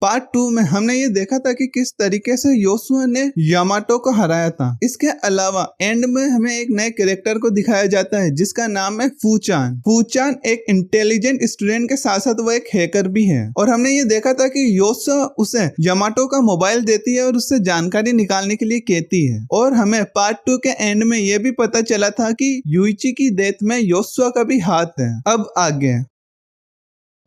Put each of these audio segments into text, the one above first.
Part 2 में हमने ये देखा था कि किस तरीके से योशुआ ने यामाटो को हराया था। इसके अलावा एंड में हमें एक नए कैरेक्टर को दिखाया जाता है जिसका नाम है फूचान। फूचान एक इंटेलिजेंट स्टूडेंट के साथ साथ वो एक हैकर भी है और हमने ये देखा था कि योशुआ उसे यामाटो का मोबाइल देती है और उससे जानकारी निकालने के लिए कहती है। और हमें पार्ट 2 के एंड में ये भी पता चला था कि युइची की डेथ में योशुआ का भी हाथ है। अब आगे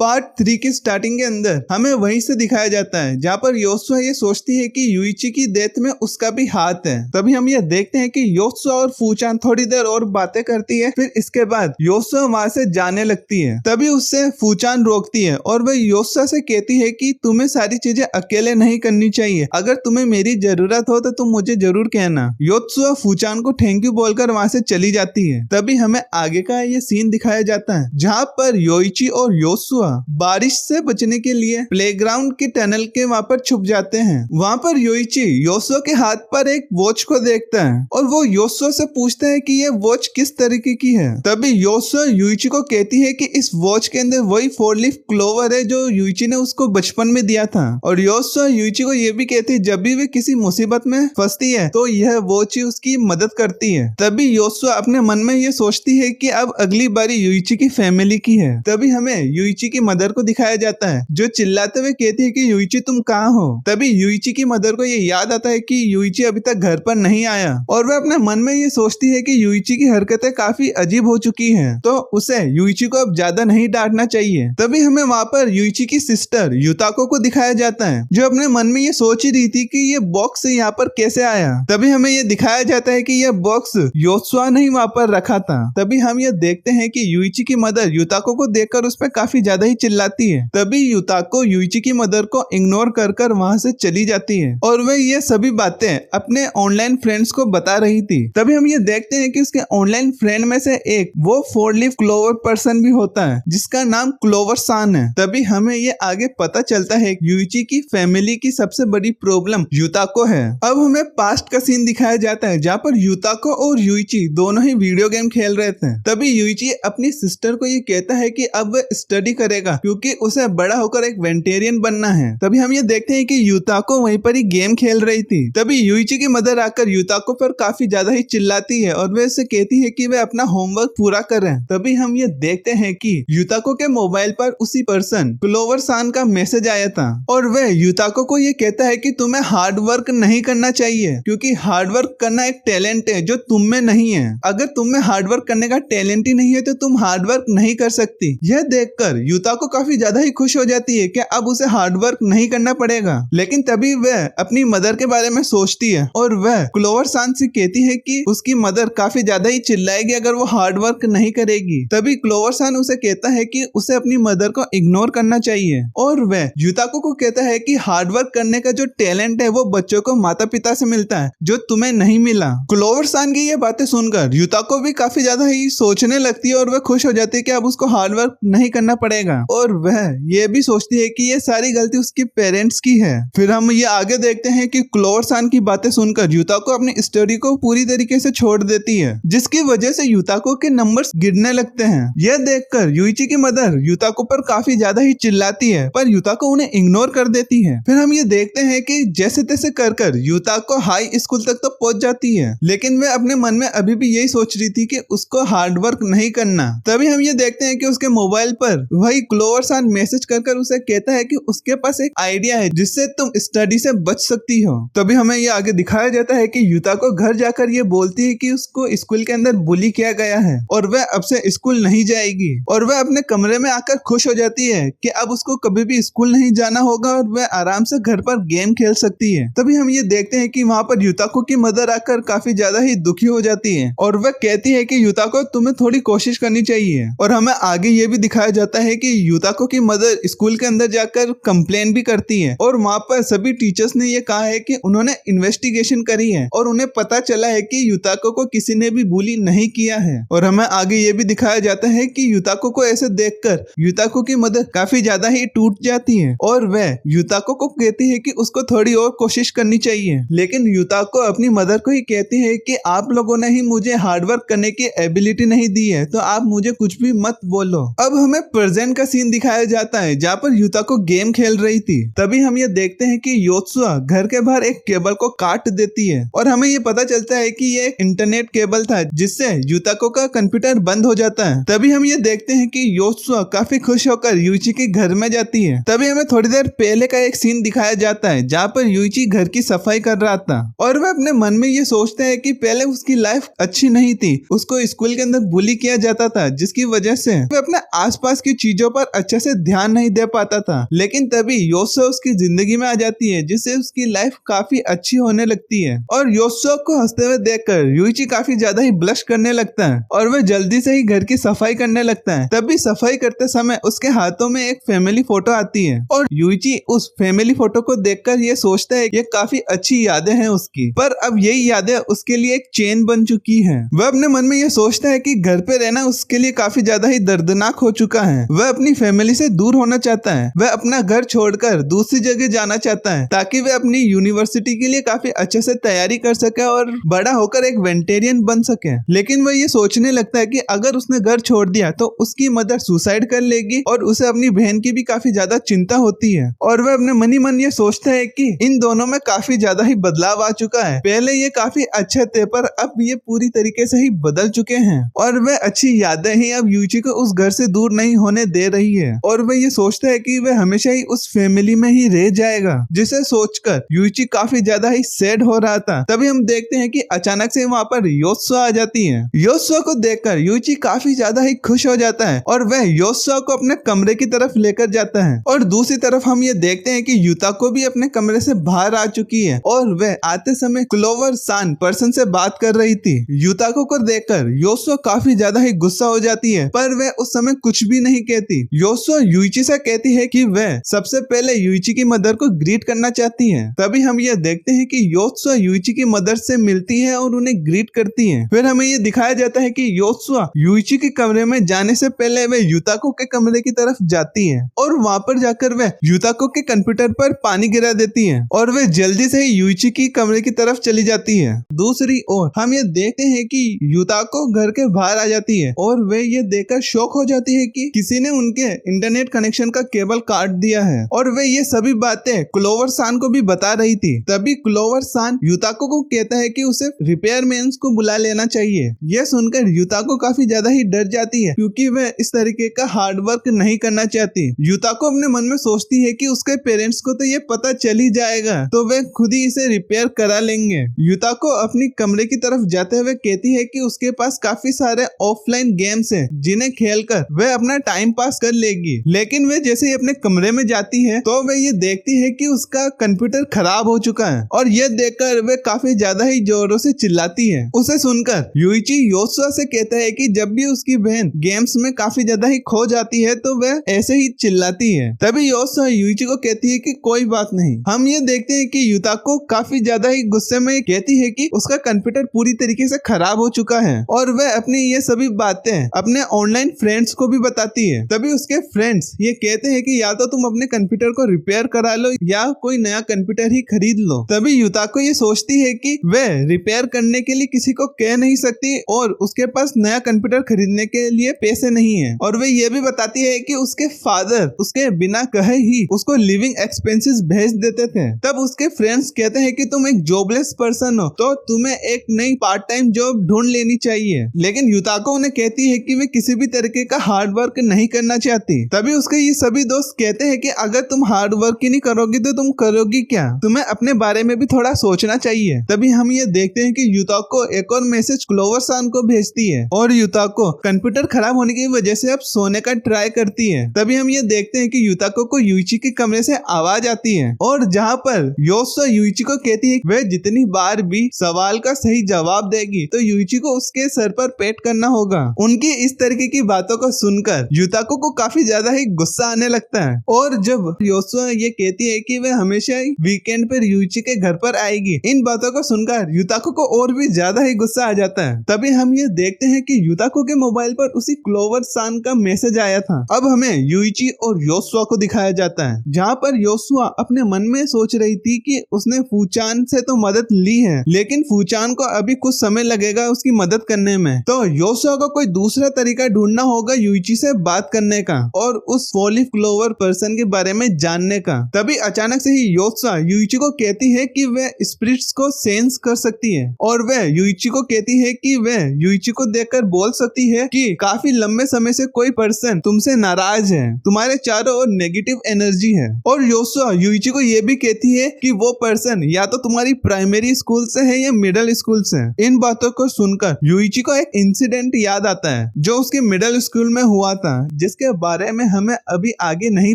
पार्ट 3 की स्टार्टिंग के अंदर हमें वहीं से दिखाया जाता है जहाँ पर योशुआ ये सोचती है कि युइची की डेथ में उसका भी हाथ है। तभी हम ये देखते हैं कि योशुआ और फूचान थोड़ी देर और बातें करती है। फिर इसके बाद योशुआ वहां से जाने लगती है। तभी उससे फूचान रोकती है और वह योशुआ से कहती है कि तुम्हें सारी चीजें अकेले नहीं करनी चाहिए, अगर तुम्हें मेरी जरूरत हो तो तुम मुझे जरूर कहना। योशुआ फूचान को थैंक यू बोलकर वहां से चली जाती है। तभी हमें आगे का ये सीन दिखाया जाता है जहाँ पर योइची और योशुआ बारिश से बचने के लिए प्लेग्राउंड के टनल के वहाँ पर छुप जाते हैं। वहाँ पर योइची योशुआ के हाथ पर एक वॉच को देखता है और वो योशुआ से पूछता है कि ये वॉच किस तरीके की है। तभी योशुआ युइची को कहती है कि इस वॉच के अंदर वही 4 लीफ क्लोवर है जो युइची ने उसको बचपन में दिया था। और योशुआ युइची को ये भी कहती है जब भी वे किसी मुसीबत में फंसती है तो यह वॉच ही उसकी मदद करती है। तभी योशुआ अपने मन में ये सोचती है कि अब अगली बारी युइची की फैमिली की है। तभी हमें युइची की मदर को दिखाया जाता है जो चिल्लाते हुए कहती है कि युइची तुम कहाँ हो। तभी युइची की मदर को ये याद आता है कि युइची अभी तक घर पर नहीं आया और वह अपने मन में ये सोचती है कि युइची की हरकतें काफी अजीब हो चुकी हैं, तो उसे युइची को अब ज्यादा नहीं डांटना चाहिए। तभी हमें वहाँ पर युइची की सिस्टर युताको को दिखाया जाता है जो अपने मन में ये सोच ही रही थी कि ये बॉक्स यहाँ पर कैसे आया। तभी हमें ये दिखाया जाता है कि यह बॉक्स योशुआ ने ही वहाँ पर रखा था। तभी हम ये देखते हैं कि युइची की मदर युताको को देखकर उस पर काफी ज्यादा ही चिल्लाती है। तभी युताको युइची की मदर को इग्नोर कर वहां से चली जाती है और वह ये सभी बातें अपने ऑनलाइन फ्रेंड्स को बता रही थी। तभी हम ये देखते हैं कि उसके ऑनलाइन फ्रेंड में से एक वो 4 लीफ क्लोवर पर्सन भी होता है जिसका नाम क्लोवर सान है। तभी हमें ये आगे पता चलता है युइची की फैमिली की सबसे बड़ी प्रॉब्लम युताको है। अब हमें पास्ट का सीन दिखाया जाता है जहाँ पर युताको और युइची दोनों ही वीडियो गेम खेल रहे थे। तभी युइची अपनी सिस्टर को ये कहता है कि अब वह स्टडी करेगा क्योंकि उसे बड़ा होकर एक वेंटेरियन बनना है। तभी हम ये देखते हैं कि युताको वहीं पर ही गेम खेल रही थी। तभी युइची की मदर आकर युताको पर काफी ज्यादा ही चिल्लाती है और वह उसे कहती है कि वह अपना होमवर्क पूरा करें। तभी हम ये देखते हैं कि युताको के मोबाइल पर उसी पर्सन क्लोवर सान का मैसेज आया था और वह युताको को ये कहता है कि तुम्हें हार्ड वर्क नहीं करना चाहिए क्योंकि हार्ड वर्क करना एक टैलेंट है जो तुम में नहीं है। अगर तुम में हार्ड वर्क करने का टैलेंट ही नहीं है तो तुम हार्ड वर्क नहीं कर सकती। यह देखकर युताको काफी ज्यादा ही खुश हो जाती है कि अब उसे हार्ड वर्क नहीं करना पड़ेगा। लेकिन तभी वह अपनी मदर के बारे में सोचती है और वह क्लोवर सान से कहती है कि उसकी मदर काफी ज्यादा ही चिल्लाएगी अगर वो हार्ड वर्क नहीं करेगी। तभी क्लोवर सान उसे कहता है कि उसे अपनी मदर को इग्नोर करना चाहिए और वह युताको को कहता है कि हार्ड वर्क करने का जो टैलेंट है वो बच्चों को माता पिता से मिलता है जो तुम्हें नहीं मिला। क्लोवर सान की ये बातें सुनकर युताको भी काफी ज्यादा ही सोचने लगती है और वह खुश हो जाती है कि अब उसको हार्ड वर्क नहीं करना पड़ेगा और वह ये भी सोचती है कि ये सारी गलती उसके पेरेंट्स की है। फिर हम ये आगे देखते हैं कि क्लोवर सान की बातें सुनकर युताको अपनी स्टडी को पूरी तरीके से छोड़ देती है जिसकी वजह से युताको के नंबर्स गिरने लगते हैं। यह देखकर युइची की मदर युताको पर काफी ज्यादा ही चिल्लाती है पर युताको उन्हें इग्नोर कर देती है। फिर हम ये देखते हैं कि जैसे तैसे कर युताको हाई स्कूल तक तो पहुंच जाती है लेकिन वह अपने मन में अभी भी यही सोच रही थी कि उसको हार्ड वर्क नहीं करना। तभी हम ये देखते हैं कि उसके मोबाइल पर वही क्लोवर सान मैसेज कर उसे कहता है कि उसके पास एक आइडिया है जिससे तुम स्टडी से बच सकती हो। तभी हमें ये आगे दिखाया जाता है कि युताको घर जाकर ये बोलती है कि उसको स्कूल के अंदर बुली किया गया है और वह अब से स्कूल नहीं जाएगी और वह अपने कमरे में आकर खुश हो जाती है कि अब उसको कभी भी स्कूल नहीं जाना होगा और वह आराम से घर पर गेम खेल सकती है। तभी हम ये देखते हैं कि वहाँ पर युताको की मदर आकर काफी ज्यादा ही दुखी हो जाती है और वह कहती है कि युताको तुम्हें थोड़ी कोशिश करनी चाहिए। और हमें आगे ये भी दिखाया जाता है कि युताको की मदर स्कूल के अंदर जाकर कंप्लेन भी करती है और वहाँ पर सभी टीचर्स ने ये कहा है कि उन्होंने इन्वेस्टिगेशन करी है और उन्हें पता चला है कि युताको को किसी ने भी बुली नहीं किया है। और हमें आगे ये भी दिखाया जाता है कि युताको को ऐसे देखकर युताको की मदर काफी ज्यादा ही टूट जाती है और वह युताको को कहती है कि उसको थोड़ी और कोशिश करनी चाहिए। लेकिन युताको अपनी मदर को ही कहती है कि आप लोगों ने ही मुझे हार्डवर्क करने की एबिलिटी नहीं दी है तो आप मुझे कुछ भी मत बोलो। अब हमें प्रेजेंट का सीन दिखाया जाता है जहाँ पर युताको गेम खेल रही थी। तभी हम ये देखते हैं कि योत्सुआ घर के बाहर एक केबल को काट देती है और हमें ये पता चलता है कि ये एक इंटरनेट केबल था जिससे युताको का कंप्यूटर बंद हो जाता है। तभी हम ये देखते हैं कि योत्सुआ काफी खुश होकर यूइची के घर में जाती है। तभी हमें थोड़ी देर पहले का एक सीन दिखाया जाता है जहाँ पर यूइची घर की सफाई कर रहा था और वह अपने मन में ये सोचता है कि पहले उसकी लाइफ अच्छी नहीं थी, उसको स्कूल के अंदर बुली किया जाता था जिसकी वजह से वह अपने आसपास की चीजों पर अच्छे से ध्यान नहीं दे पाता था। लेकिन तभी योत्सुआ उसकी जिंदगी में आ जाती है जिससे उसकी लाइफ काफी अच्छी होने लगती है और योत्सुआ को हंसते हुए देखकर यूइची काफी ज्यादा ही ब्लश करने लगता है और वह जल्दी से ही घर की सफाई करने लगता है। तभी सफाई करते समय उसके हाथों में एक फैमिली फोटो आती है और यूइची उस फैमिली फोटो को देखकर ये सोचता है ये काफी अच्छी यादें हैं उसकी, पर अब यही यादें उसके लिए एक चेन बन चुकी है। वह अपने मन में ये सोचता है कि घर पे रहना उसके लिए काफी ज्यादा ही दर्दनाक हो चुका है। वह अपनी फैमिली से दूर होना चाहता है, वह अपना घर छोड़कर दूसरी जगह जाना चाहता है ताकि वह अपनी यूनिवर्सिटी के लिए काफी अच्छे से तैयारी कर सके और बड़ा होकर एक वेंटेरियन बन सके। लेकिन वह ये सोचने लगता है कि अगर उसने घर छोड़ दिया तो उसकी मदर सुसाइड कर लेगी और उसे अपनी बहन की भी काफी ज्यादा चिंता होती है और वह अपने मन ही मन ये सोचता है कि इन दोनों में काफी ज्यादा ही बदलाव आ चुका है। पहले ये काफी अच्छे थे पर अब ये पूरी तरीके से ही बदल चुके हैं और वह अच्छी यादें ही अब यूची को उस घर से दूर नहीं होने दे रही है और वह ये सोचता है कि वह हमेशा ही उस फैमिली में ही रह जाएगा, जिसे सोचकर यूची काफी ज्यादा ही सैड हो रहा था। तभी हम देखते हैं कि अचानक से वहाँ पर योत्सुआ आ जाती है। योत्सुआ को देखकर यूची काफी ज्यादा ही खुश हो जाता है और वह योत्सुआ को अपने कमरे की तरफ लेकर जाता है और दूसरी तरफ हम ये देखते हैं कि युताको भी अपने कमरे से बाहर आ चुकी है और वह आते समय क्लोवर सान पर्सन से बात कर रही थी। युताको को देखकर योत्सुआ काफी ज्यादा ही गुस्सा हो जाती है पर वह उस समय कुछ भी नहीं कहती। योत्सुआ यूइची से कहती है कि वह सबसे पहले यूइची की मदर को ग्रीट करना चाहती है। तभी हम ये देखते हैं कि योत्सुआ यूइची की मदर से मिलती है और उन्हें ग्रीट करती है। फिर हमें ये दिखाया जाता है कि योत्सुआ यूइची के कमरे में जाने से पहले वह युताको के कमरे की तरफ जाती है और वहाँ पर जाकर वह युताको के कंप्यूटर पर पानी गिरा देती है और वह जल्दी से ही यूइची की कमरे की तरफ चली जाती है। दूसरी ओर हम ये देखते हैं कि युताको घर के बाहर आ जाती है और वे ये देखकर शॉक हो जाती है कि किसी ने उनके इंटरनेट कनेक्शन का केबल काट दिया है और वे ये सभी बातें क्लोवर सान को भी बता रही थी। तभी क्लोवर सान युताको को कहता है कि उसे रिपेयर मैन्स को बुला लेना चाहिए। यह सुनकर युताको काफी ज्यादा ही डर जाती है क्योंकि वह इस तरीके का हार्ड वर्क नहीं करना चाहती। युताको अपने मन में सोचती है कि उसके पेरेंट्स को तो ये पता चल ही जाएगा तो वे खुद ही इसे रिपेयर करा लेंगे। युताको अपनी कमरे की तरफ जाते हुए कहती है कि उसके पास काफी सारे ऑफलाइन गेम्स हैं जिन्हें खेलकर वह अपना टाइम पास कर लेगी। लेकिन वे जैसे ही अपने कमरे में जाती है तो वह ये देखती है कि उसका कंप्यूटर खराब हो चुका है और यह देखकर वह काफी ज्यादा ही जोरों से चिल्लाती है। उसे सुनकर यूइची योत्सुआ से कहता है कि जब भी उसकी बहन गेम्स में काफी ज्यादा ही खो जाती है तो वह ऐसे ही चिल्लाती है। तभी योत्सुआ यूइची को कहती है कि कोई बात नहीं। हम ये देखते हैं कि युताको काफी ज्यादा ही गुस्से में कहती है कि उसका कंप्यूटर पूरी तरीके से खराब हो चुका है और वह अपनी ये सभी बातें अपने ऑनलाइन फ्रेंड्स को भी बताती है। तभी उसके फ्रेंड्स ये कहते हैं कि या तो तुम अपने कंप्यूटर को रिपेयर करा लो या कोई नया कंप्यूटर ही खरीद लो। तभी युताको ये सोचती है कि वह रिपेयर करने के लिए किसी को कह नहीं सकती और उसके पास नया कंप्यूटर खरीदने के लिए पैसे नहीं है और वह ये भी बताती है कि उसके फादर उसके बिना कहे ही उसको लिविंग एक्सपेंसेस भेज देते थे। तब उसके फ्रेंड्स कहते हैं कि तुम एक जॉबलेस पर्सन हो तो तुम्हें एक नई पार्ट टाइम जॉब ढूंढ लेनी चाहिए। लेकिन युताको उन्हें कहती है कि वे किसी भी तरीके का हार्ड वर्क नहीं करना चाहती। तभी उसके ये सभी दोस्त कहते हैं कि अगर तुम हार्ड वर्क ही नहीं करोगी तो तुम करोगी क्या, तुम्हें अपने बारे में भी थोड़ा सोचना चाहिए। तभी हम ये देखते हैं कि युताको एक और मैसेज क्लोवर सान को भेजती है और युताको कंप्यूटर खराब होने की वजह से अब सोने का ट्राई करती है। तभी हम ये देखते हैं कि युताको को यूइची के कमरे से आवाज आती है और जहाँ पर योत्सुआ यूइची को कहती है वह जितनी बार भी सवाल का सही जवाब देगी तो यूइची को उसके सर पर पेट करना होगा। उनकी इस तरीके की बातों को सुनकर युताको को काफी ज्यादा ही गुस्सा आने लगता है और जब योत्सुआ ये कहती है कि वह हमेशा ही वीकेंड पर यूइची के घर पर आएगी, इन बातों को सुनकर युताको को और भी ज्यादा ही गुस्सा आ जाता है। तभी हम ये देखते हैं कि युताको के मोबाइल पर उसी क्लोवर सान का मैसेज आया था। अब हमें यूइची और योत्सुआ को दिखाया जाता है जहाँ पर योत्सुआ अपने मन में सोच रही थी कि उसने फूचान से तो मदद ली है लेकिन फूचान को अभी कुछ समय लगेगा उसकी मदद करने में, तो योत्सुआ को कोई दूसरा तरीका ढूंढना होगा यूइची से बात करने करने का और उस 4-लीफ क्लोवर पर्सन के बारे में जानने का। तभी अचानक से ही योत्सुआ युइची को कहती है कि वह स्पिरिट्स को सेंस कर सकती है और वह युइची को कहती है कि वह युइची को देखकर बोल सकती है कि काफी लंबे समय से कोई पर्सन तुमसे नाराज है, तुम्हारे चारों ओर नेगेटिव एनर्जी है। और योत्सुआ युइची को यह भी कहती है कि वो पर्सन या तो तुम्हारी प्राइमरी स्कूल से है या मिडिल स्कूल से। इन बातों को सुनकर युइची को एक इंसिडेंट याद आता है जो उसके मिडिल स्कूल में हुआ था, जिसके बारे में हमें अभी आगे नहीं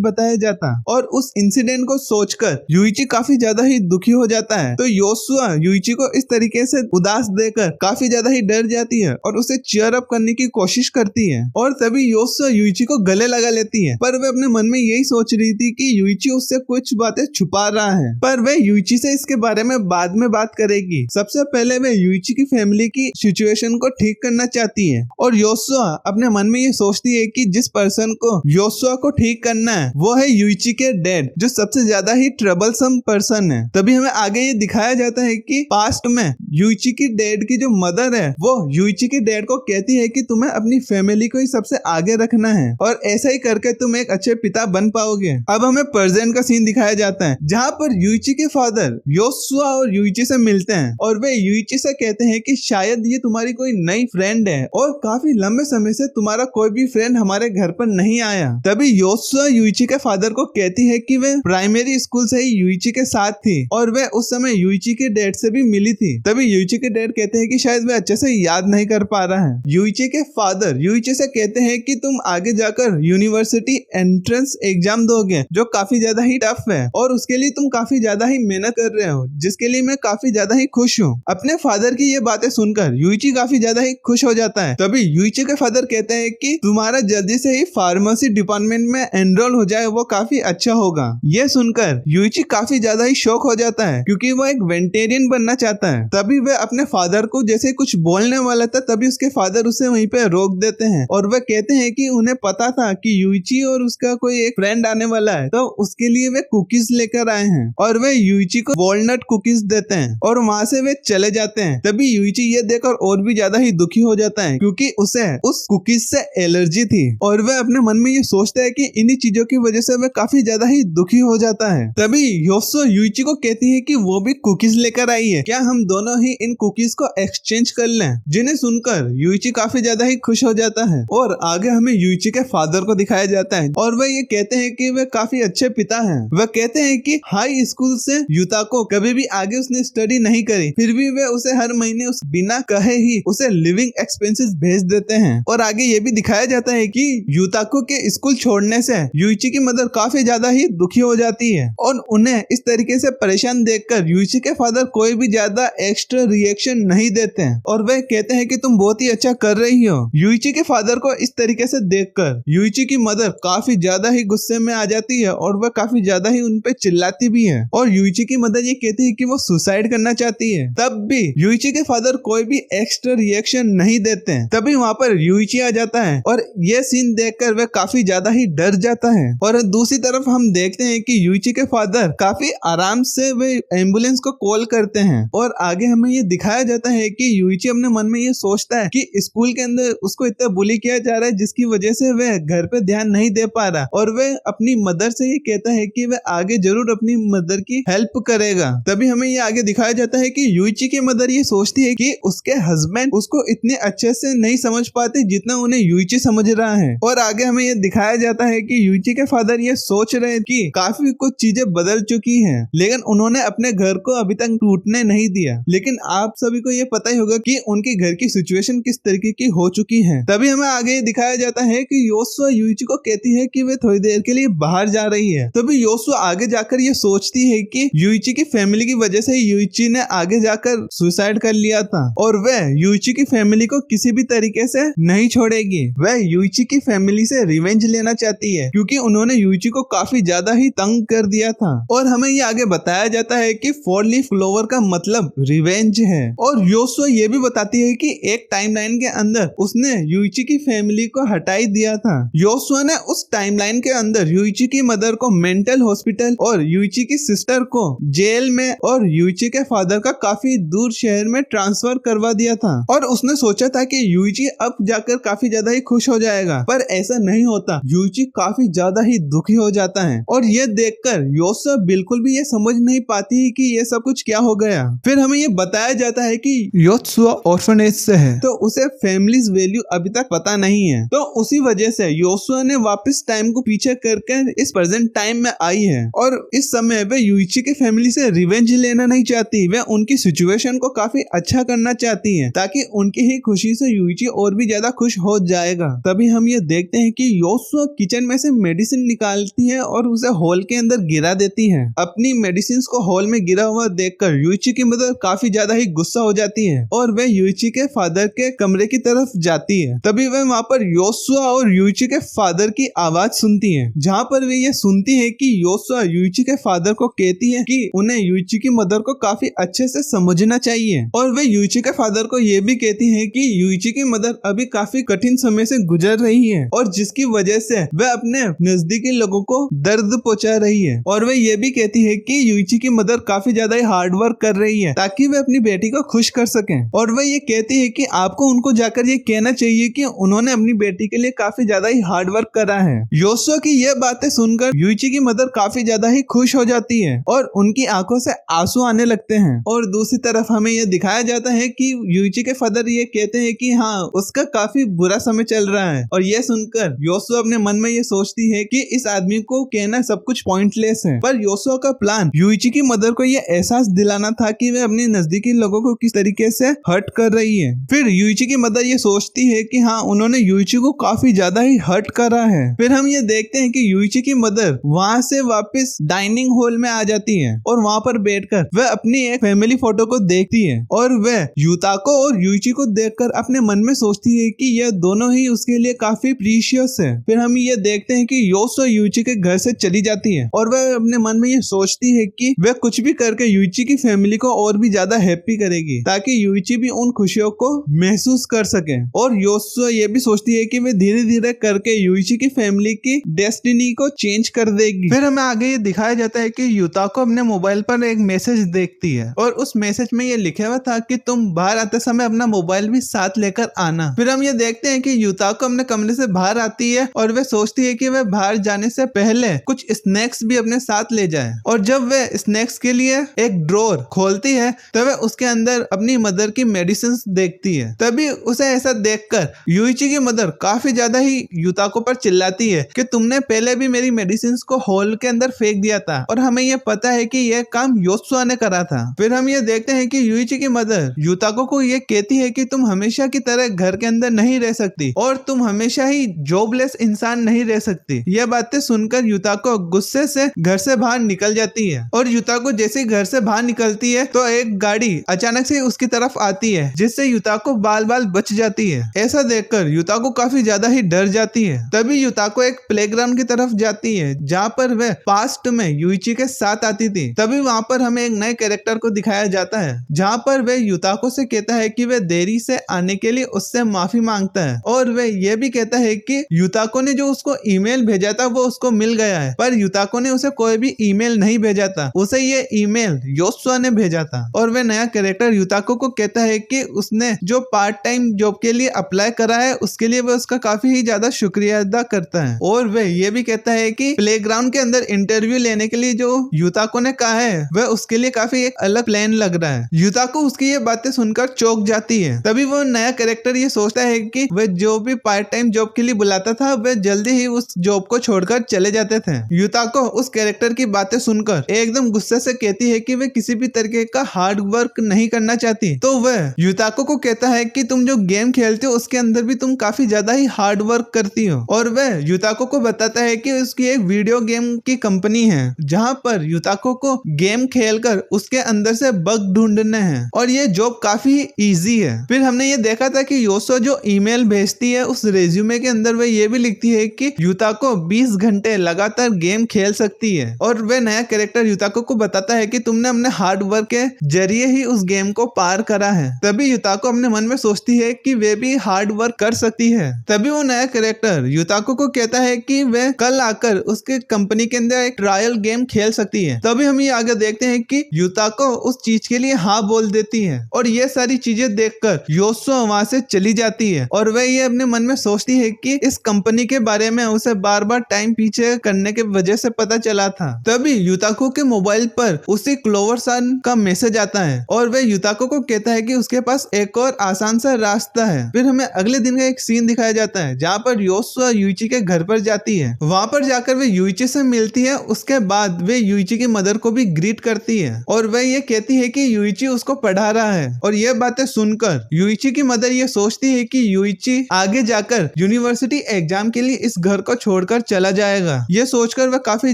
बताया जाता। और उस इंसिडेंट को सोचकर युइची काफी ज्यादा ही दुखी हो जाता है। तो योत्सुआ युइची को इस तरीके से उदास देकर काफी ज्यादा ही डर जाती है और उसे चीयर अप करने की कोशिश करती है। और तभी योत्सुआ युइची को गले लगा लेती है, पर वह अपने मन में यही सोच रही थी कि युइची उससे कुछ बातें छुपा रहा है, पर वह युइची से इसके बारे में बाद में बात करेगी। सबसे पहले वह युइची की फैमिली की सिचुएशन को ठीक करना चाहती है और योत्सुआ अपने मन में ये सोचती है कि जिस पर्सन को योत्सुआ को ठीक करना है वो है युइची के डैड, जो सबसे ज्यादा ही ट्रबलसम पर्सन है। तभी हमें आगे ये दिखाया जाता है कि पास्ट में युइची की डैड की जो मदर है वो युइची के डैड को कहती है कि तुम्हें अपनी फैमिली को ही सबसे आगे रखना है और ऐसा ही करके तुम एक अच्छे पिता बन पाओगे। अब हमें प्रेजेंट का सीन दिखाया जाता है जहाँ पर युइची के फादर योत्सुआ और युइची से मिलते हैं और वे युइची से कहते हैं कि शायद ये तुम्हारी कोई नई फ्रेंड है और काफी लंबे समय से तुम्हारा कोई भी फ्रेंड हमारे घर पर नहीं आया। तभी योत्सुआ युइची के फादर को कहती है कि वे प्राइमरी स्कूल से ही युइची के साथ थी और वे उस समय युइची के डैड से भी मिली थी। तभी युइची के डैड कहते हैं कि शायद वे अच्छे से याद नहीं कर पा रहा है। युइची के फादर युइची से कहते हैं कि तुम आगे जाकर यूनिवर्सिटी एंट्रेंस एग्जाम दोगे जो काफी ज्यादा ही टफ है और उसके लिए तुम काफी ज्यादा ही मेहनत कर रहे हो, जिसके लिए मैं काफी ज्यादा ही खुश हूँ। अपने फादर की ये बातें सुनकर युइची काफी ज्यादा ही खुश हो जाता है। तभी युइची के फादर कहते हैं कि तुम्हारा जल्दी से ही फार्मेसी डिपार्टमेंट में एनरोल हो जाए वो काफी अच्छा होगा। ये सुनकर युइची काफी ज्यादा ही शौक हो जाता है क्योंकि वो एक वेंटेरियन बनना चाहता है। तभी वह अपने फादर को जैसे कुछ बोलने वाला था तभी उसके फादर उसे वहीं पे रोक देते हैं और वह कहते हैं कि उन्हें पता था कि युइची और उसका कोई एक फ्रेंड आने वाला है, तो उसके लिए वे कुकीज लेकर आए हैं और वे युइची को वॉलनट कुकीज देते हैं और वहाँ से वे चले जाते हैं। तभी युइची ये देखकर और भी ज्यादा ही दुखी हो जाता है क्योंकि उसे उस कुकीज से एलर्जी थी और वह अपने मन में ये सोचता है कि इन्हीं चीजों की वजह से वह काफी ज्यादा ही दुखी हो जाता है। तभी योत्सुआ युइची को कहती है कि वो भी कुकीज लेकर आई है, क्या हम दोनों ही इन कुकीज को एक्सचेंज कर लें। जिन्हें सुनकर युइची काफी ज्यादा ही खुश हो जाता है और आगे हमें युइची के फादर को दिखाया जाता है और वह ये कहते हैं कि वह काफी अच्छे पिता हैं। वह कहते हैं कि हाई स्कूल से युता को कभी भी आगे उसने स्टडी नहीं करी, फिर भी वे उसे हर महीने उस बिना कहे ही उसे लिविंग एक्सपेंसेस भेज देते हैं। और आगे ये भी दिखाया जाता है कि युताको के स्कूल छोड़ने से युइची की मदर काफी ज्यादा ही दुखी हो जाती है और उन्हें इस तरीके से परेशान देखकर युइची के फादर कोई भी ज्यादा एक्स्ट्रा रिएक्शन नहीं देते हैं और वे कहते हैं कि तुम बहुत ही अच्छा कर रही हो। युइची के फादर को इस तरीके से देखकर युइची की मदर काफी ज्यादा ही गुस्से में आ जाती है और वह काफी ज्यादा ही उन पे चिल्लाती भी है और युइची की मदर ये कहती है कि वो सुसाइड करना चाहती है। तब भी युइची के फादर कोई भी एक्स्ट्रा रिएक्शन नहीं देते हैं। तभी वहाँ पर युइची आ जाता है और ये सीन देखकर वह काफी ज्यादा ही डर जाता है। और दूसरी तरफ हम देखते हैं कि युइची के फादर काफी आराम से वे एम्बुलेंस को कॉल करते हैं और आगे हमें ये दिखाया जाता है कि युइची अपने मन में ये सोचता है कि स्कूल के अंदर उसको इतना बुली किया जा रहा है जिसकी वजह से वह घर पे ध्यान नहीं दे पा रहा और वह अपनी मदर से ये कहता है कि वह आगे जरूर अपनी मदर की हेल्प करेगा। तभी हमें ये आगे दिखाया जाता है कि युइची की मदर ये सोचती है कि उसके हस्बैंड उसको इतने अच्छे से नहीं समझ पाते जितना उन्हें युइची समझ रहा है। और आगे हमें ये दिखाया जाता है कि युइची के फादर ये सोच रहे हैं कि काफी कुछ चीजें बदल चुकी हैं लेकिन उन्होंने अपने घर को अभी तक टूटने नहीं दिया। लेकिन आप सभी को ये पता ही होगा कि उनके घर की सिचुएशन किस तरीके की हो चुकी है। तभी हमें आगे दिखाया जाता है कि योत्सुआ युइची को कहती है कि वे थोड़ी देर के लिए बाहर जा रही है। तभी योत्सुआ आगे जाकर ये सोचती है कि युइची की फैमिली की वजह से युइची ने आगे जाकर सुसाइड कर लिया था और वह युइची की फैमिली को किसी भी तरीके से नहीं छोड़ेगी। वह युइची की फैमिली से रिवेंज लेना चाहती है क्योंकि उन्होंने युइची को काफी ज्यादा ही तंग कर दिया था। और हमें ये आगे बताया जाता है कि 4-लीफ क्लोवर का मतलब रिवेंज है। और योत्सुआ ये भी बताती है कि एक टाइमलाइन के अंदर उसने युइची की फैमिली को हटाई दिया था। योत्सुआ ने उस टाइमलाइन के अंदर युइची की मदर को मेंटल हॉस्पिटल और युइची की सिस्टर को जेल में और युइची के फादर का काफी दूर शहर में ट्रांसफर करवा दिया था और उसने सोचा था कि युइची अब जाकर काफी ज्यादा ही खुश हो जाएगा, पर ऐसा नहीं होता। यूइची काफी ज्यादा ही दुखी हो जाता है और ये देखकर योसुआ बिल्कुल भी ये समझ नहीं पाती कि ये सब कुछ क्या हो गया। फिर हमें ये बताया जाता है कि योसुआ ऑर्फनेज से है, तो उसे फैमिलीज वैल्यू अभी तक पता नहीं है। तो उसी वजह से योसुआ ने वापस टाइम को पीछे करके इस प्रेजेंट टाइम में आई है और इस समय वे यूइची के फैमिली से रिवेंज लेना नहीं चाहती। वे उनकी सिचुएशन को काफी अच्छा करना चाहती है ताकि उनकी ही खुशी से यूइची और भी ज्यादा खुश हो जाएगा। तभी हम ये देखते हैं कि योसुआ किचन में से मेडिसिन निकालती है और उसे हॉल के अंदर गिरा देती है। अपनी मेडिसिन को हॉल में गिरा हुआ देखकर यूइची की मदर काफी ज्यादा ही गुस्सा हो जाती है और वे यूइची के फादर के कमरे की तरफ जाती है। तभी वे वहाँ पर योसुआ और यूइची के फादर की आवाज सुनती है, जहाँ पर वे ये सुनती है कि योसुआ यूइची के फादर को कहती है कि उन्हें यूइची की मदर को काफी अच्छे से समझना चाहिए और वे यूइची के फादर को ये भी कहती है कि यूइची की मदर अभी काफी कठिन समय से गुजर रही है और जिसकी वजह से वे अपने नजदीकी लोगों को दर्द पहुंचा रही है। और वे ये भी कहती है कि यूइची की मदर काफी ज्यादा हार्ड वर्क कर रही है ताकि वे अपनी बेटी को खुश कर सकें। और वे ये कहती है कि आपको उनको जाकर ये कहना चाहिए कि उन्होंने अपनी बेटी के लिए काफी ज्यादा ही हार्ड वर्क करा है। योसुआ की ये बातें सुनकर यूइची की मदर काफी ज्यादा ही खुश हो जाती है और उनकी आंखों से आंसू आने लगते हैं। और दूसरी तरफ हमें ये दिखाया जाता है कि यूइची के फादर ये कहते हैं कि हाँ, उसका काफी बुरा समय चल रहा है और ये सुनकर योसुआ अपने मन में ये सोचती है कि इस आदमी को कहना सब कुछ पॉइंटलेस है। पर योसुआ का प्लान यूइची की मदर को ये एहसास दिलाना था कि वे अपने नजदीकी लोगों को किस तरीके से हर्ट कर रही है। फिर यूइची की मदर ये सोचती है कि हाँ, उन्होंने यूइची को काफी ज्यादा ही हर्ट करा है। फिर हम ये देखते हैं कि यूइची की मदर वहाँ से वापस डाइनिंग हॉल में आ जाती है और वहाँ पर बैठकर वह अपनी एक फैमिली फोटो को देखती है और वह युताको और यूइची को देखकर अपने मन में सोचती है कि यह दोनों ही उसके लिए काफी प्रीशियस है। फिर हम ये देखते हैं कि योसुआ यूइची के घर से चली जाती है और वह अपने मन में ये सोचती है कि वह कुछ भी करके यूइची की फैमिली को और भी ज्यादा हैप्पी करेगी ताकि यूइची भी उन खुशियों को महसूस कर सके। और योसुआ ये भी सोचती है कि वह धीरे धीरे करके यूइची की फैमिली की डेस्टिनी को चेंज कर देगी। फिर हमें आगे ये दिखाया जाता है कि युताको अपने मोबाइल पर एक मैसेज देखती है और उस मैसेज में ये लिखा हुआ था कि तुम बाहर आते समय अपना मोबाइल भी साथ लेकर आना। फिर हम ये देखते हैं कि युताको अपने कमरे से बाहर आती है और वह सोचती है कि वह बाहर जाने से पहले कुछ स्नैक्स भी अपने साथ ले जाए। और जब वह स्नैक्स के लिए एक ड्रॉर खोलती है तो वह उसके अंदर अपनी मदर की मेडिसिन देखती है। तभी उसे ऐसा देखकर यूइची की मदर काफी ज्यादा ही युताको पर चिल्लाती है कि तुमने पहले भी मेरी मेडिसिन को हॉल के अंदर फेंक दिया था और हमें यह पता है कि यह काम योसुआ ने करा था। फिर हम ये देखते हैं कि यूइची की मदर युताको को ये कहती है कि तुम हमेशा की तरह घर के अंदर नहीं रह सकती और तुम हमेशा ही जॉबलेस इंसान नहीं रह सकती। यह बातें सुनकर युताको गुस्से से घर से बाहर निकल जाती है और युताको जैसे घर से बाहर निकलती है तो एक गाड़ी अचानक से उसकी तरफ आती है जिससे युताको बाल बाल बच जाती है। ऐसा देखकर युताको काफी ज्यादा ही डर जाती है। तभी युताको एक प्लेग्राउंड की तरफ जाती है जहाँ पर वह पास्ट में यूइची के साथ आती थी। तभी वहाँ पर हमें एक नए कैरेक्टर को दिखाया जाता है जहाँ पर वह युताको से कहता है कि वह देरी से आने के लिए उससे माफी मांगता है और वह यह भी कहता है कि युताको ने जो उसको ईमेल भेजा था वो उसको मिल गया है, पर युताको ने उसे कोई भी ईमेल नहीं भेजा था, उसे ये ईमेल योसुआ ने भेजा था। और वह नया कैरेक्टर युताको को कहता है कि उसने जो पार्ट टाइम जॉब के लिए अप्लाई करा है उसके लिए वह उसका काफी ही ज्यादा शुक्रिया अदा करता है। और वह ये भी कहता है कि प्लेग्राउंड के अंदर इंटरव्यू लेने के लिए जो युताको ने कहा है वह उसके लिए काफी एक अलग प्लान लग रहा है। युताको उसकी ये बातें सुनकर चौंक जाती है। तभी वो नया कैरेक्टर ये सोचता है कि वह जो भी पार्ट टाइम जॉब के लिए बुलाता था वह जल्दी ही उस जॉब को छोड़कर चले जाते थे। युताको उस कैरेक्टर की बातें सुनकर एकदम गुस्से से कहती है कि वह किसी भी तरीके का हार्ड वर्क नहीं करना चाहती। तो वह युताको को कहता है कि तुम जो गेम खेलते हो उसके अंदर भी तुम काफी ज्यादा ही हार्ड वर्क करती हो। और वह युताको को बताता है कि उसकी एक वीडियो गेम की कंपनी है जहाँ पर युताको को गेम खेलकर उसके अंदर से बग ढूंढने हैं और ये जॉब काफी इजी है। फिर हमने ये देखा था कि योसुआ जो ईमेल भेजती है उस रेज्यूमे के अंदर वह ये भी लिखती है कि युताको 20 घंटे लगातार गेम खेल सकती है। और वह नया कैरेक्टर युताको को बताता है कि तुमने अपने हार्ड वर्क के जरिए ही उस गेम को पार करा है। तभी युताको अपने मन में सोचती है कि वे भी हार्ड वर्क कर सकती है। तभी वो नया कैरेक्टर युताको को कहता है कि वह कल आकर उसके कंपनी के अंदर एक ट्रायल गेम खेल सकती है। तभी हम ये आगे देखते हैं कि युताको उस चीज के लिए हाँ बोल देती है और ये सारी चीजें देखकर योसुआ वहां से चली जाती है और वह ये अपने मन में सोचती है कि इस कंपनी के बारे में उसे बार बार टाइम पीछे करने के वजह से पता चला था। तभी युताको के मोबाइल पर उसी क्लोवर सन का मैसेज आता है और वह युताको को कहता है कि उसके पास एक और आसान सा रास्ता है। फिर हमें अगले दिन का एक सीन दिखाया जाता है जहाँ पर योशुआ यूइची के घर पर जाती है। वहाँ पर जाकर वे यूइची से मिलती है। उसके बाद वे यूइची की मदर को भी ग्रीट करती है और वह ये कहती है कि यूइची उसको पढ़ा रहा है। और यह बातें सुनकर यूइची की मदर ये सोचती है कि यूइची आगे जाकर यूनिवर्सिटी एग्जाम के लिए इस घर को छोड़कर चला जाएगा। ये सोचकर वह काफी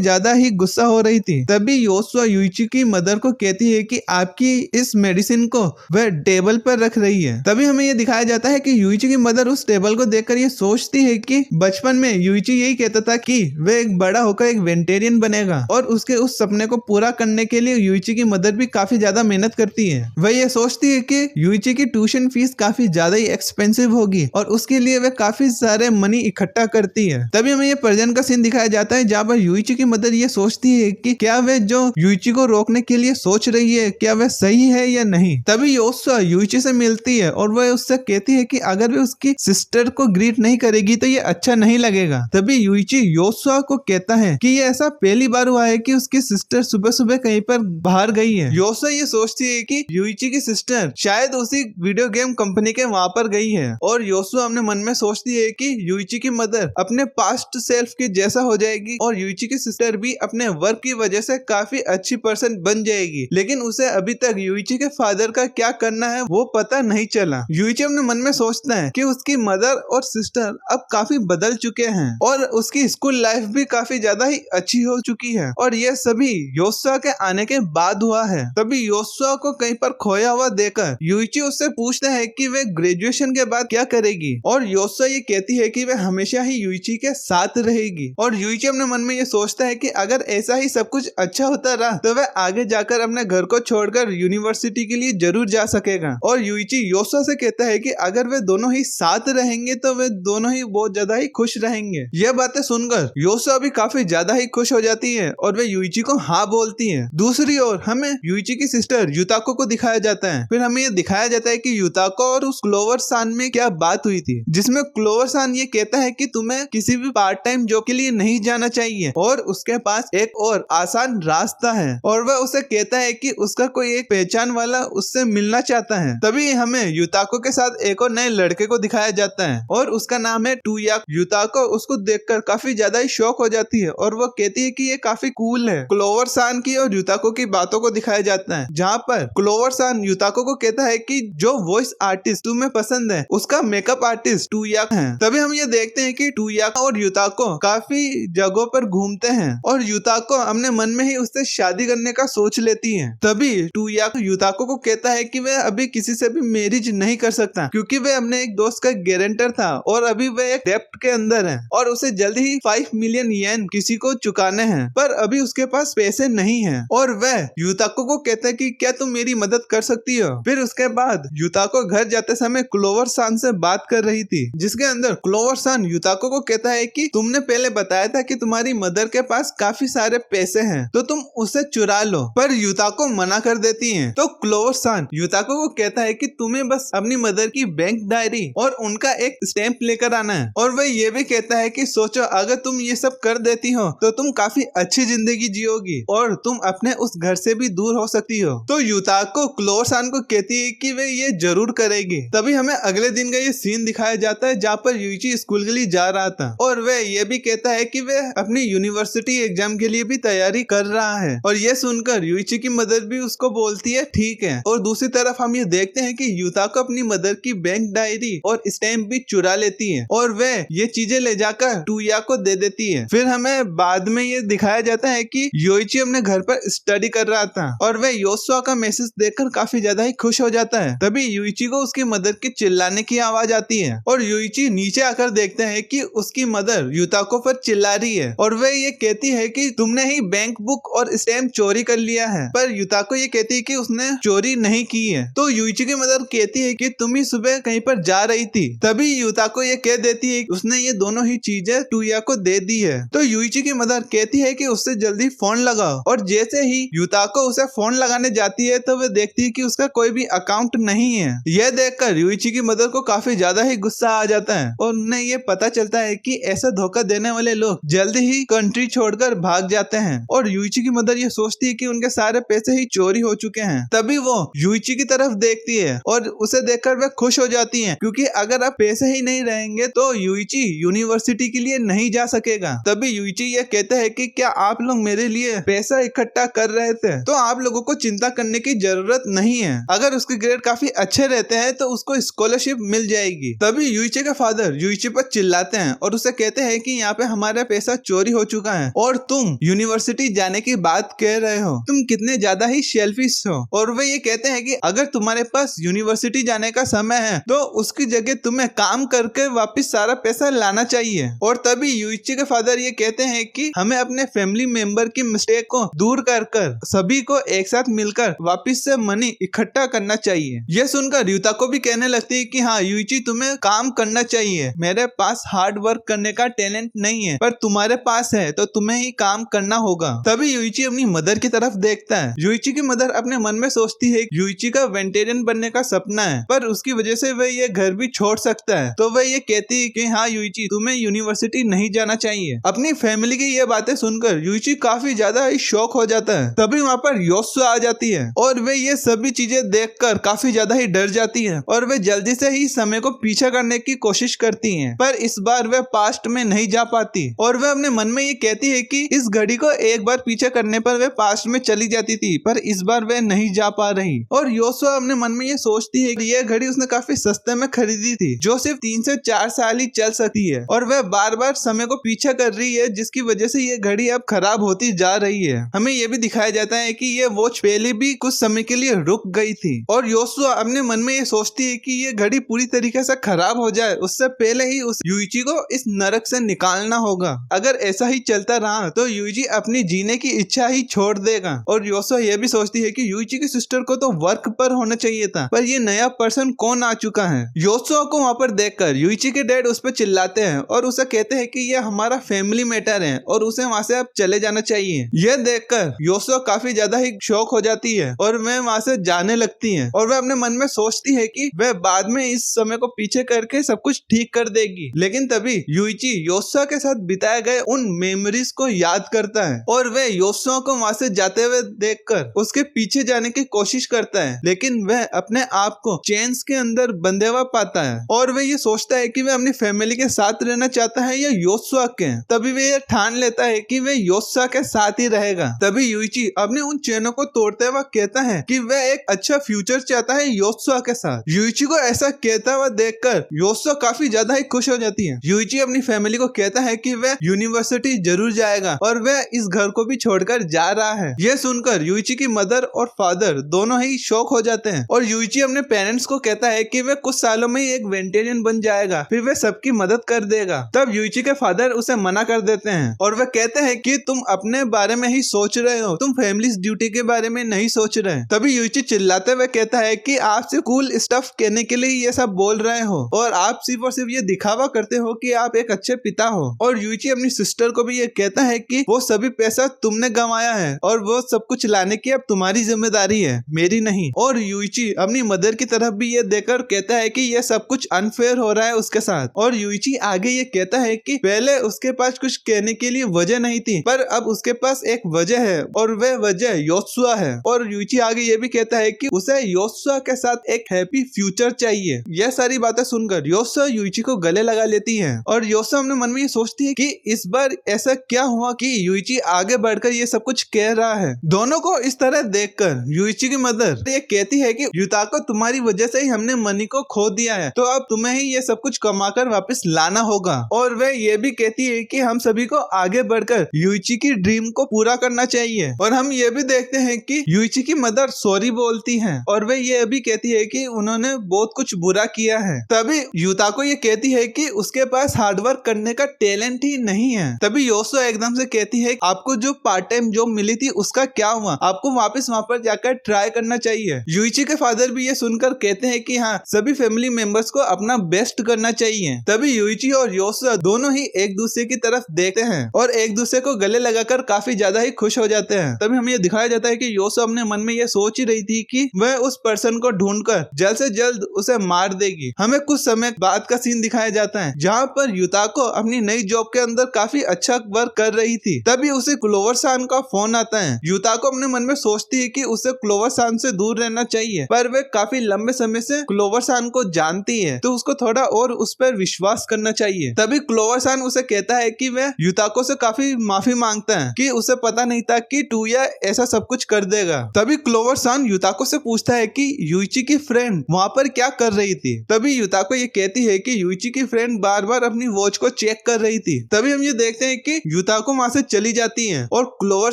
ज्यादा ही गुस्सा हो रही थी। तभी योशुआ यूइची की मदर को कहती है कि आपकी इस मेडिसिन को वह टेबल पर रख रही है। तभी हमें यह दिखाया जाता है कि यूइची की मदर उस टेबल को देखकर ये सोचती है कि बचपन में यूइची यही कहता था कि वह एक बड़ा होकर एक वेजिटेरियन बनेगा और उसके उस सपने को पूरा करने के लिए यूइची की मदर भी काफी ज्यादा मेहनत करती है। वह ये सोचती है कि यूइची की ट्यूशन फीस काफी ज्यादा ही एक्सपेंसिव होगी और उसके लिए वह काफी सारे मनी इकट्ठा करती है। तभी हमें ये प्रेजेंट का सीन दिखाया जाता है जहाँ पर यूइची की मदर ये सोचती है कि क्या वह जो यूइची को रोकने के लिए सोच रही है क्या वह सही है या नहीं। तभी योशुआ यूइची से मिलती है और वह उससे कहती है कि अगर वह उसकी सिस्टर को ग्रीट नहीं करेगी तो ये अच्छा नहीं लगेगा। तभी यूइची योशुआ को कहता है कि ये ऐसा पहली बार हुआ है कि उसकी सिस्टर सुबह सुबह कहीं पर बाहर गई है। योशुआ ये सोचती है कि यूइची की सिस्टर शायद उसी वीडियो गेम कंपनी के वहां पर गई है और योशुआ अपने मन में सोचती है कि यूइची की मदर अपने पास्ट सेल्फ के जैसा हो जाएगी और यूइची की सिस्टर भी अपने वर्क की वजह से काफी अच्छी पर्सन बन जाएगी। लेकिन उसे अभी तक यूइची के फादर का क्या करना है वो पता नहीं चला। यूइची अपने मन में सोचता है कि उसकी मदर और सिस्टर अब काफी बदल चुके हैं और उसकी स्कूल लाइफ भी काफी ज्यादा ही अच्छी हो चुकी है और यह सभी योशुआ के आने के बाद हुआ है। तभी योशुआ को कहीं पर खोया हुआ देखकर यूइची उससे पूछता है कि वह ग्रेजुएशन के बाद क्या करेगी और योशुआ ये कहती है कि वह हमेशा ही यूइची के साथ रहेगी। और यूइची अपने मन में ये सोचता है कि अगर ऐसा ही सब कुछ अच्छा होता रहा तो वह आगे जाकर अपने घर को छोड़कर यूनिवर्सिटी के लिए जरूर जा सकेगा। और यूइची योशुआ से कहता है कि अगर वे दोनों ही साथ रहेंगे तो वे दोनों ही बहुत ज्यादा ही खुश रहेंगे। यह बातें सुनकर योशुआ भी काफी ज्यादा ही खुश हो जाती है और वे यूइची को हाँ बोलती है। दूसरी ओर हमें यूइची की सिस्टर युताको को दिखाया जाता है। फिर हमें ये दिखाया जाता है कि युताको और उस क्लोवर सान में क्या बात हुई थी जिसमें क्लोवर सान ये कहता है कि तुम्हें किसी भी पार्ट टाइम जॉब के लिए नहीं जाना चाहिए और उसके पास एक और आसान रास्ता है और वह उसे कहता है कि उसका कोई एक पहचान वाला उससे मिलना चाहता है। तभी हमें युताको के साथ एक और नए लड़के को दिखाया जाता है और उसका नाम है टूयाक। युताको उसको देखकर काफी ज्यादा ही शॉक हो जाती है और वो कहती है कि ये काफी कूल है। क्लोवर सान की और युताको की बातों को दिखाया जाता है जहाँ पर क्लोवर सान युताको को कहता है कि जो वॉइस आर्टिस्ट तुम्हें पसंद है उसका मेकअप आर्टिस्ट टूयाक है। तभी हम ये देखते हैं कि टूयाक और युताको काफी जगहों पर घूमते हैं और युताको अपने मन में ही उससे शादी करने का सोच लेती है। तभी टूयाक युताको को कहता है कि वह अभी किसी से भी मैरिज नहीं कर सकता क्योंकि वह अपने एक दोस्त का गारंटर था और अभी वह एक डेप्ट के अंदर है और उसे जल्द ही 5 मिलियन येन किसी को चुकाने हैं पर अभी उसके पास पैसे नहीं हैं। और वह युताको को कहता है कि क्या तुम मेरी मदद कर सकती हो। फिर उसके बाद युताको घर जाते समय क्लोवर सान से बात कर रही थी जिसके अंदर क्लोवर सान युताको को कहता है कि तुमने पहले बताया था कि तुम्हारी मदर के पास काफी सारे पैसे हैं तो तुम उसे चुरा लो, पर युताको मना कर देती है। तो क्लोवर सान युताको को कहता है कि तुम्हें बस अपनी मदर की बैंक डायरी और उनका एक स्टैम्प लेकर आना है और वह ये भी कहता है कि सोचो अगर तुम ये सब कर देती हो तो तुम काफी अच्छी जिंदगी जियोगी और तुम अपने उस घर से भी दूर हो सकती हो। तो युताको क्लोवर सान को कहती है कि वे ये जरूर करेगी। तभी हमें अगले दिन का ये सीन दिखाया जाता है जहाँ पर यूइची स्कूल के लिए जा रहा था और वह ये भी कहता है कि वह अपनी यूनिवर्सिटी एग्जाम के लिए भी तैयारी कर रहा है और ये सुनकर यूइची की मदर भी उसको बोलती है ठीक है। और दूसरी तरफ हम ये देखते हैं कि युताको अपनी मदर की बैंक डायरी और स्टैम्प भी चुरा लेती है और वह ये चीजें ले जाकर टूया को दे देती है। फिर हमें बाद में ये दिखाया जाता है कि यूइची अपने घर पर स्टडी कर रहा था और वह योशुआ का मैसेज देखकर काफी ज्यादा ही खुश हो जाता है। तभी यूइची को उसकी मदर के चिल्लाने की आवाज आती है और यूइची नीचे आकर देखते हैं कि उसकी मदर युताको पर चिल्ला रही है और वह ये कहती है कि तुमने ही बैंक बुक और स्टैम्प चोरी कर लिया है, पर युताको ये कहती है कि उसने चोरी नहीं की है। तो यूइची की मदर कहती है कि तुम ही सुबह कहीं पर जा रही थी। तभी युताको ये कह देती है कि उसने ये दोनों ही चीजें टूया को दे दी है। तो यूइची की मदर कहती है कि उससे जल्दी फोन लगाओ और जैसे ही युताको उसे फोन लगाने जाती है तो वह देखती है कि उसका कोई भी अकाउंट नहीं है। यह देखकर यूइची की मदर को काफी ज्यादा ही गुस्सा आ जाता है और उन्हें ये पता चलता है कि ऐसा धोखा देने वाले लोग जल्दी ही कंट्री छोड़कर भाग जाते हैं और यूइची की मदर ये सोचती है कि उनके सारे पैसे ही चोरी हो चुके हैं। तभी वो यूइची की तरफ देखती है और उसे देखकर वे खुश हो जाती हैं, क्योंकि अगर अब पैसे ही नहीं रहेंगे तो यूइची यूनिवर्सिटी के लिए नहीं जा सकेगा। तभी यूइची ये कहता है कि क्या आप लोग मेरे लिए पैसा इकट्ठा कर रहे थे, तो आप लोगों को चिंता करने की जरूरत नहीं है। अगर उसके ग्रेड काफी अच्छे रहते हैं तो उसको स्कॉलरशिप मिल जाएगी। तभी यूइची के फादर यूइची पर चिल्लाते हैं और उसे कहते हैं कि यहाँ पे हमारा पैसा चोरी हो चुका है और तुम यूनिवर्सिटी जाने की बात कह रहे हो, तुम कितने ज्यादा ही सेल्फिश हो। और वे ये कहते हैं कि अगर तुम्हारे पास यूनिवर्सिटी जाने का समय है तो उसकी जगह तुम्हें काम करके वापस सारा पैसा लाना चाहिए। और तभी यूइची के फादर ये कहते हैं कि हमें अपने फैमिली मेंबर की मिस्टेक को दूर कर सभी को एक साथ मिलकर वापस से मनी इकट्ठा करना चाहिए। यह सुनकर युता को भी कहने लगती है कि हाँ यूइची, तुम्हें काम करना चाहिए। मेरे पास हार्ड वर्क करने का टैलेंट नहीं है, पर तुम्हारे पास है तो तुम्हें ही काम करना होगा। तभी यूइची अपनी मदर की तरफ देखता है। यूइची की मदर अपने मन में सोचती है यूइची का वेंटेरियन बनने का सपना है, पर उसकी वजह से वह ये घर भी छोड़ सकता है। तो वह ये कहती है कि हाँ यूइची, तुम्हें यूनिवर्सिटी नहीं जाना चाहिए। अपनी फैमिली की ये बातें सुनकर यूइची काफी ज्यादा ही शॉक हो जाता है। तभी वहाँ पर योसुआ आ जाती है और वे ये सभी चीजें देखकर काफी ज्यादा ही डर जाती है और वे जल्दी से ही समय को पीछे करने की कोशिश करती हैं, पर इस बार वे पास्ट में नहीं जा पाती और वे अपने मन में ये कहती है कि इस घड़ी को एक बार पीछे करने पर वे पास्ट में चली जाती थी, पर इस बार वे नहीं जा पा रही। और योसुआ अपने मन में ये सोचती है कि यह घड़ी उसने काफी सस्ते में खरीदी थी, जो सिर्फ 3 से 4 साल ही चल सकती है, और वह बार बार समय को पीछे कर रही है, जिसकी वजह से ये घड़ी अब खराब होती जा रही है। हमें यह भी दिखाया जाता है कि ये वॉच पहले भी कुछ समय के लिए रुक गई थी और योसुआ अपने मन में ये सोचती है कि ये घड़ी पूरी तरीके से खराब हो जाए उससे पहले ही उस यूइची को इस नरक से निकालना होगा। अगर ऐसा ही चलता रहा तो यूइची अपनी जीने की इच्छा ही छोड़ देगा। और योसुआ ये भी सोचती है कि यूइची की सिस्टर को तो वर्क पर होना चाहिए था, पर ये नया पर्सन कौन आ चुका है। योसुआ को वहाँ पर देखकर यूइची के डैड उस पर चिल्लाते हैं और उसे कहते हैं कि ये हमारा फैमिली मैटर है और उसे वहाँ से अब चले जाना चाहिए। यह देखकर योसुआ काफी ज्यादा ही शौक हो जाती है और वह वहाँ से जाने लगती है और वह अपने मन में सोचती है कि वह बाद में इस समय को पीछे करके सब कुछ ठीक कर देगी। लेकिन तभी यूइची योसुआ के साथ बिताए गए उन मेमोरीज को याद करता है और वह योसुआ को वहाँ से जाते हुए देखकर उसके पीछे जाने की कोशिश करता है, लेकिन वह अपने आप को चेन्स के अंदर बंधे हुआ पाता है और वह ये सोचता है कि वह अपनी फैमिली के साथ रहना चाहता है या योसुआ के। तभी वह ठान लेता है कि वह योसुआ के साथ ही रहेगा। तभी यूइची अपने उन चेनों को तोड़ते हुए कहता है कि वह एक अच्छा फ्यूचर चाहता है योसुआ के साथ। यूइची को ऐसा कहता हुआ देखकर योसुआ काफी ज्यादा ही खुश हो जाती है। यूइची अपनी फैमिली को कहता है कि वह यूनिवर्सिटी जरूर जाएगा और वह इस घर को भी छोड़कर जा रहा है। यह सुनकर यूइची की मदर और फादर दोनों ही शॉक हो जाते हैं और यूइची अपने पेरेंट्स को कहता है कि वह कुछ सालों में ही एक वेंटेरियन बन जाएगा, फिर वह सबकी मदद कर देगा। तब यूइची के फादर उसे मना कर देते हैं और वह कहते हैं कि तुम अपने बारे में ही सोच रहे हो, तुम फैमिली ड्यूटी के बारे में नहीं सोच रहे। तभी यूइची चिल्लाते हुए कहता है कि आप सिर्फ कूल स्टफ कहने के लिए ये सब बोल रहे हो और आप सिर्फ और सिर्फ ये दिखावा करते हो कि आप एक अच्छे पिता हो। और यूइची अपनी सिस्टर को भी ये कहता है कि वो सभी पैसा तुमने गंवाया है और वो सब कुछ लाने की अब तुम्हारी जिम्मेदारी है, मेरी नहीं। और यूइची अपनी मदर की तरफ भी ये देकर कहता है कि ये सब कुछ अनफेयर हो रहा है उसके साथ। और यूइची आगे ये कहता है कि पहले उसके पास कुछ कहने के लिए वजह नहीं थी, पर अब उसके पास एक वजह है और वह वजह योसुआ है। और यूइची आगे ये भी कहता है कि उसे योसुआ के साथ एक हैप्पी फ्यूचर चाहिए। यह सारी बातें सुनकर योसुआ यूइची को गले लगा लेती है और योसुआ अपने मन में ये सोचती है कि इस बार ऐसा क्या हुआ कि यूइची आगे बढ़कर ये सब कुछ कह रहा है। दोनों को इस तरह देखकर यूइची की मदर ये कहती है कि युता को तुम्हारी वजह से ही हमने मनी को खो दिया है, तो अब तुम्हें ही ये सब कुछ कमाकर वापस लाना होगा। और वह ये भी कहती है कि हम सभी को आगे बढ़कर यूइची की ड्रीम को पूरा करना चाहिए। और हम ये भी देखते हैं कि यूइची की मदर सॉरी बोलती है और वह ये भी कहती है कि उन्होंने बहुत कुछ बुरा किया है। तभी युता को ये कहती है कि उसके पास हार्डवर्क करने का टैलेंट ही नहीं है। तभी योसुआ एकदम से कहती है आपको जो पार्ट टाइम जॉब मिली थी उसका क्या हुआ, आपको वापस वहाँ पर जाकर ट्राई करना चाहिए। यूइची के फादर भी ये सुनकर कहते हैं कि हाँ, सभी फैमिली मेंबर्स को अपना बेस्ट करना चाहिए। तभी यूइची और योसुआ दोनों ही एक दूसरे की तरफ देखते हैं और एक दूसरे को गले लगाकर काफी ज्यादा ही खुश हो जाते हैं। तभी हमें ये दिखाया जाता है कि योसुआ अपने मन में ये सोच ही रही थी कि वह उस पर्सन को ढूंढकर जल्द से जल्द उसे मार देगी। हमें कुछ समय बाद का सीन दिखाया जाता है जहाँ पर युताको अपनी नई जॉब के अंदर काफी अच्छा वर्क कर रही थी। तभी उसे क्लोवर सान का फोन आता है। युताको अपने मन में सोचती है कि उसे क्लोवर सान से दूर रहना चाहिए, पर वे काफी लंबे समय से क्लोवर सान को जानती है तो उसको थोड़ा और उस पर विश्वास करना चाहिए। तभी क्लोवर सान उसे कहता है कि वह युताको से काफी माफी मांगता है कि उसे पता नहीं था कि टूया ऐसा सब कुछ कर देगा। तभी क्लोवर सान युताको से पूछता है कि यूइची की फ्रेंड वहाँ पर क्या कर रही थी। तभी युताको ये कहती है कि यूइची की फ्रेंड बार बार अपनी वॉच को चेक कर रही थी। तभी हम ये देखते हैं कि युताको वहाँ से चली जाती है और क्लोवर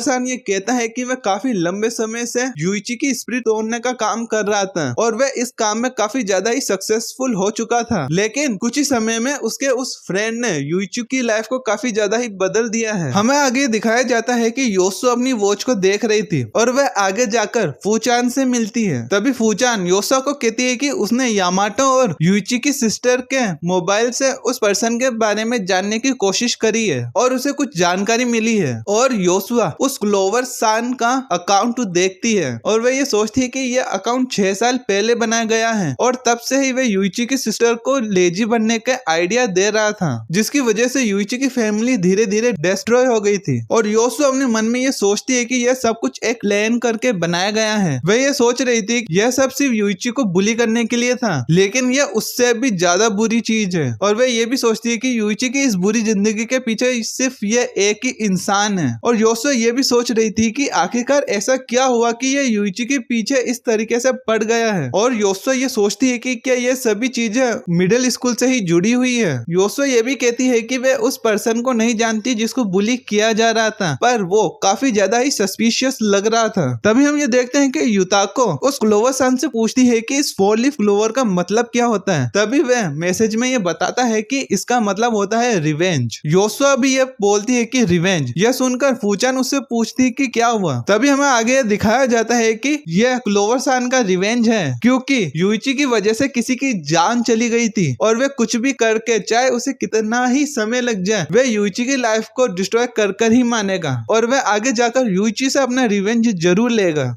सान ये कहता है कि वह काफी लंबे समय से यूइची की स्पिरिट तोड़ने का काम कर रहा था और वह इस काम में काफी ज्यादा ही सक्सेसफुल हो चुका था, लेकिन कुछ ही समय में उसके उस फ्रेंड ने यूइची की लाइफ को काफी ज्यादा ही बदल दिया है। हमें आगे दिखाया जाता है कि योसो अपनी वॉच को देख रही थी और वह आगे जाकर फूचान से मिलती है। तभी फूचान योसो को कहती है कि उसने यामाटो और यूइची की सिस्टर के मोबाइल से उस पर्सन के बारे में जानने की कोशिश करी है और उसे कुछ जानकारी मिली है और योसुआ उस क्लोवर सान का अकाउंट देखती है और वह ये सोचती है कि यह अकाउंट 6 साल पहले बनाया गया है और तब से ही वह यूइची की सिस्टर को लेजी बनने के आइडिया दे रहा था, जिसकी वजह से यूइची की फैमिली धीरे धीरे डिस्ट्रॉय हो गई थी। और योसु अपने मन में ये सोचती है कि यह सब कुछ एक प्लान करके बनाया गया है। वह ये सोच रही थी यह सब सिर्फ यूइची को बुली करने के लिए था, लेकिन यह उससे भी ज्यादा बुरी चीज है। और वह ये भी सोचती है कि यूइची की इस बुरी जिंदगी के पीछे सिर्फ यह एक ही इंसान है। और योसो ये भी सोच रही थी कि आखिरकार ऐसा क्या हुआ कि यह यूइची के पीछे इस तरीके से पड़ गया है। और योसो ये सोचती है कि क्या ये सभी चीजें मिडिल स्कूल से ही जुड़ी हुई है। योसो ये भी कहती है कि वह उस पर्सन को नहीं जानती जिसको बुली किया जा रहा था, पर वो काफी ज्यादा ही सस्पिशियस लग रहा था। तभी हम ये देखते हैं कि युताको उस क्लोवर सन से पूछती है कि इस 4 लीफ क्लोवर का मतलब क्या होता है। तभी वह मैसेज में ये बताता है कि इसका मतलब होता है रिवेंज। योसो भी ये बोलती है कि रिवेंज। यह सुनकर फूचान उससे पूछती है कि क्या हुआ। तभी हमें आगे दिखाया जाता है कि यह क्लोवर सन का रिवेंज है, क्योंकि यूइची की वजह से किसी की जान चली गई थी और वह कुछ भी करके, चाहे उसे कितना ही समय लग जाए, वह यूइची की लाइफ को डिस्ट्रॉय कर ही मानेगा और वह आगे जाकर यूइची से अपना रिवेंज जरूर लेगा।